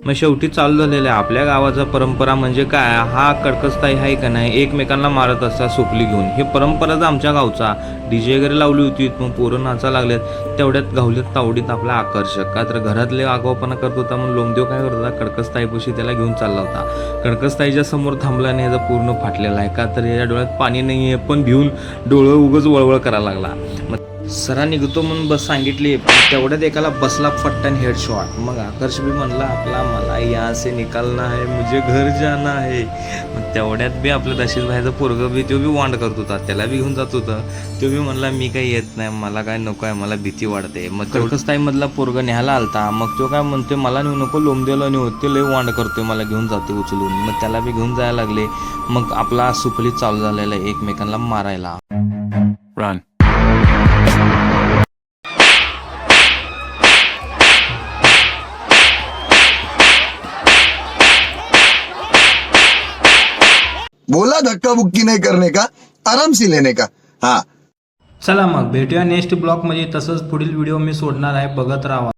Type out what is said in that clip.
मग शेवटी चालू झालेल्या आपल्या गावाचा परंपरा म्हणजे काय, हा कडकस्ताई आहे का नाही, एकमेकांना मारत असतात सुपली घेऊन. हे परंपराच आमच्या गावचा. डीजे वगैरे लावली होती, मग पोरं नाचा लागल्यात, तेवढ्यात गावल्यात तावडीत आपला आकर्षक. का तर घरातले आगाऊपणा करत होता म्हणून लोमदेव काय करत होता, कडकस्ताईपाशी त्याला घेऊन चालला होता. कडकस्ताईच्या समोर थांबला आणि ह्याचा पूर्ण फाटलेला आहे. का तर याच्या डोळ्यात पाणी नाही आहे, पण भिवून डोळं उगच वळवळ करायला लागला. मग सरा निघतो म्हणून बस सांगितली, पण तेवढ्यात एकाला बसला फट्टन हेडशॉट. मग आकर्ष बी म्हणला आपला, मला यहाँ से निकालना है, मुझे घर जाना है. मग तेवढ्यात बी आपलं दशील भाईचा पोरगं बी तो बी वांड करत होता, त्याला बी घेऊन जात होतं. तो बी म्हणला मी काही येत नाही, मला काय नको आहे, मला भीती वाटते. मग तेवढंच टाईममधला पोरगं न्यायला आलता. मग तो काय म्हणतोय, मला नेऊ नको, लोमदेला नेऊ, ते लय वांड करतोय, मला घेऊन जाते उचलून. मग त्याला बी घेऊन जायला लागले. मग आपला सुपली चालू झालेला एकमेकांना मारायला. Run. बोला धक्का बुक्की नहीं करने का, आराम से लेने का. हाँ चला मग भेटूया नेक्स्ट ब्लॉग मध्ये. तसंच पुढील व्हिडिओ मी सोडणार आहे, बघत राहा.